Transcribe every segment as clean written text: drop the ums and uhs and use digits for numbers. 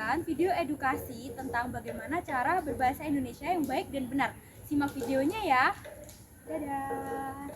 menyajikan video edukasi tentang bagaimana cara berbahasa Indonesia yang baik dan benar. Simak videonya ya. Dadah.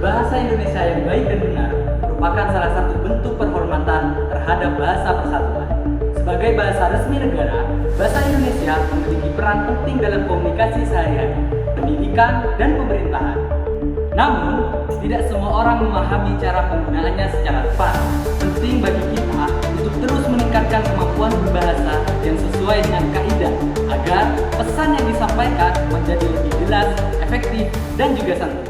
Berbahasa Indonesia yang baik dan benar merupakan salah satu bentuk penghormatan terhadap bahasa persatuan. Sebagai bahasa resmi negara, bahasa Indonesia memiliki peran penting dalam komunikasi sehari-hari, pendidikan, dan pemerintahan. Namun, tidak semua orang memahami cara penggunaannya secara tepat. Penting bagi kita untuk terus meningkatkan kemampuan berbahasa yang sesuai dengan kaidah, agar pesan yang disampaikan menjadi lebih jelas, efektif, dan juga santun.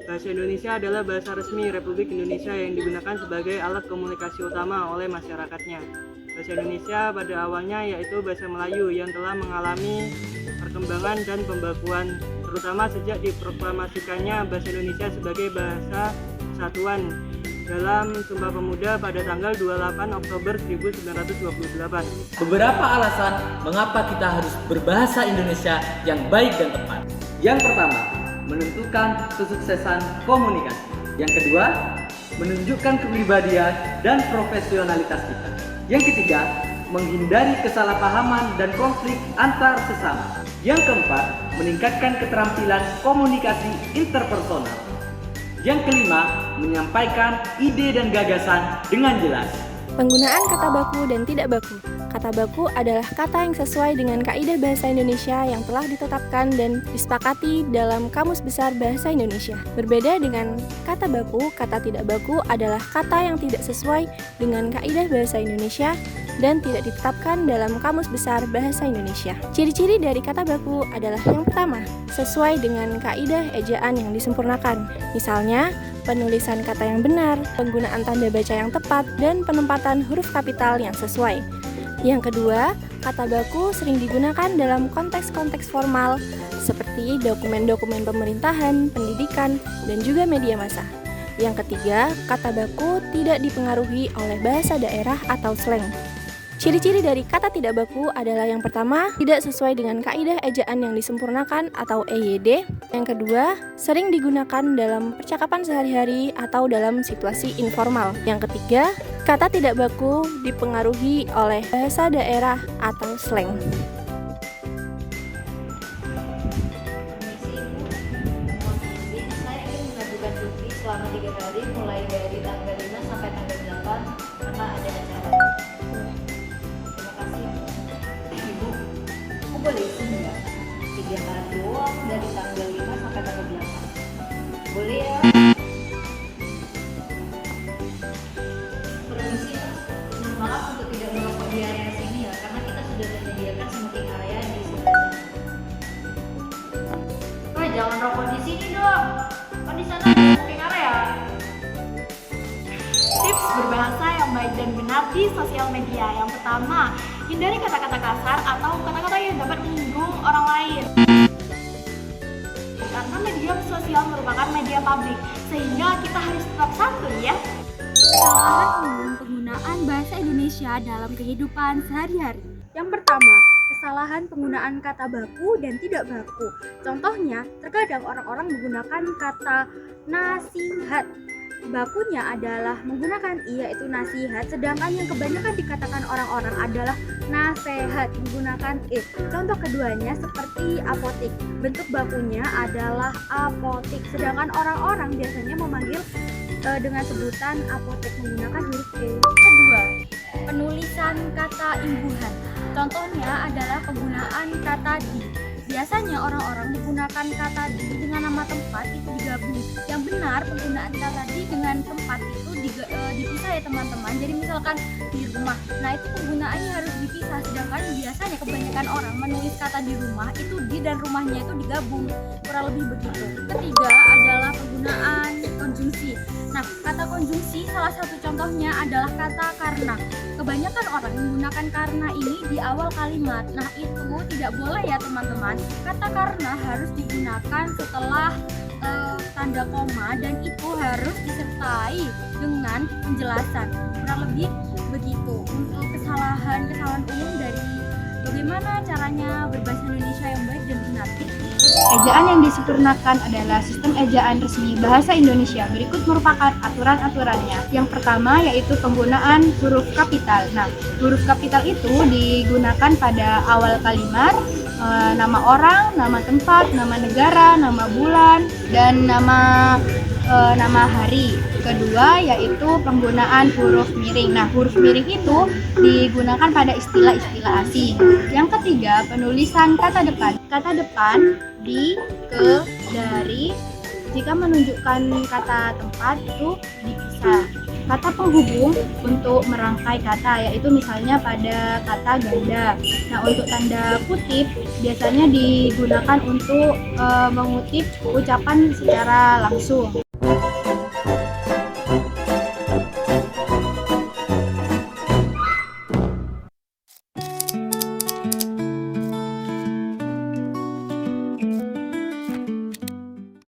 Bahasa Indonesia adalah bahasa resmi Republik Indonesia yang digunakan sebagai alat komunikasi utama oleh masyarakatnya. Bahasa Indonesia pada awalnya yaitu bahasa Melayu yang telah mengalami perkembangan dan pembakuan, terutama sejak diproklamasikannya bahasa Indonesia sebagai bahasa kesatuan dalam Sumpah Pemuda pada tanggal 28 Oktober 1928. Beberapa alasan mengapa kita harus berbahasa Indonesia yang baik dan tepat. Yang pertama, menentukan kesuksesan komunikasi. Yang kedua, menunjukkan kepribadian dan profesionalitas kita. Yang ketiga, menghindari kesalahpahaman dan konflik antar sesama. Yang keempat, meningkatkan keterampilan komunikasi interpersonal. Yang kelima, menyampaikan ide dan gagasan dengan jelas. Penggunaan kata baku dan tidak baku. Kata baku adalah kata yang sesuai dengan kaidah bahasa Indonesia yang telah ditetapkan dan disepakati dalam Kamus Besar Bahasa Indonesia. Berbeda dengan kata baku, kata tidak baku adalah kata yang tidak sesuai dengan kaidah bahasa Indonesia dan tidak ditetapkan dalam Kamus Besar Bahasa Indonesia. Ciri-ciri dari kata baku adalah yang pertama, sesuai dengan kaidah ejaan yang disempurnakan. Misalnya, penulisan kata yang benar, penggunaan tanda baca yang tepat, dan penempatan huruf kapital yang sesuai. Yang kedua, kata baku sering digunakan dalam konteks-konteks formal seperti dokumen-dokumen pemerintahan, pendidikan, dan juga media massa. Yang ketiga, kata baku tidak dipengaruhi oleh bahasa daerah atau slang. Ciri-ciri dari kata tidak baku adalah yang pertama, tidak sesuai dengan kaidah ejaan yang disempurnakan atau EYD. Yang kedua, sering digunakan dalam percakapan sehari-hari atau dalam situasi informal. Yang ketiga, kata tidak baku dipengaruhi oleh bahasa daerah atau slang. Saya ingin mengajukan cuti selama 3 hari mulai dari tanggal 5 sampai tanggal 8 karena ada acara. Terima kasih. Ibu, aku boleh izin nggak? 3 hari doang dari tanggal 5 sampai tanggal 8. Boleh ya? Permisi ya, mohon maaf untuk tidak merokok di area sini ya, karena kita sudah menyediakan smoking area di sebelah sana. Wah, jangan rokok di sini dong. Kan di sana ada smoking area. Tips berbahasa yang baik dan benar di sosial media. Yang pertama, hindari kata-kata kasar atau kata-kata yang dapat menyinggung orang lain. Karena media sosial merupakan media publik, sehingga kita harus tetap santun ya. Kesalahan penggunaan bahasa Indonesia dalam kehidupan sehari-hari. Yang pertama, kesalahan penggunaan kata baku dan tidak baku. Contohnya, terkadang orang-orang menggunakan kata nasihat. Bakunya adalah menggunakan i yaitu nasihat, sedangkan yang kebanyakan dikatakan orang-orang adalah nasehat menggunakan e. Contoh keduanya seperti apotik. Bentuk bakunya adalah apotik, sedangkan orang-orang biasanya memanggil dengan sebutan apotek menggunakan huruf e. Kedua, penulisan kata imbuhan. Contohnya adalah penggunaan kata di biasanya orang-orang menggunakan kata di dengan nama tempat itu digabung. Yang benar penggunaan kata di dengan tempat itu dipisah ya teman-teman. Jadi misalkan di rumah, nah itu penggunaannya harus dipisah. Sedangkan biasanya kebanyakan orang menulis kata di rumah itu di dan rumahnya itu digabung, kurang lebih begitu. Ketiga adalah penggunaan konjungsi. Nah, kata konjungsi salah satu contohnya adalah kata karena. Kebanyakan orang menggunakan karena ini di awal kalimat. Nah, itu tidak boleh ya teman-teman. Kata karena harus digunakan setelah tanda koma dan itu harus disertai dengan penjelasan. Kurang lebih begitu. Untuk kesalahan umum dari bagaimana caranya berbahasa Indonesia yang baik dan benar. Ejaan yang disempurnakan adalah sistem ejaan resmi bahasa Indonesia. Berikut merupakan aturan-aturannya. Yang pertama yaitu penggunaan huruf kapital. Nah, huruf kapital itu digunakan pada awal kalimat, nama orang, nama tempat, nama negara, nama bulan, dan nama hari. Kedua yaitu penggunaan huruf miring. Nah, huruf miring itu digunakan pada istilah-istilah asing. Yang ketiga, penulisan kata depan. Kata depan di, ke, dari. Jika menunjukkan kata tempat itu dipisah. Kata penghubung untuk merangkai kata, yaitu misalnya pada kata ganda. Nah, untuk tanda kutip biasanya digunakan untuk mengutip ucapan secara langsung.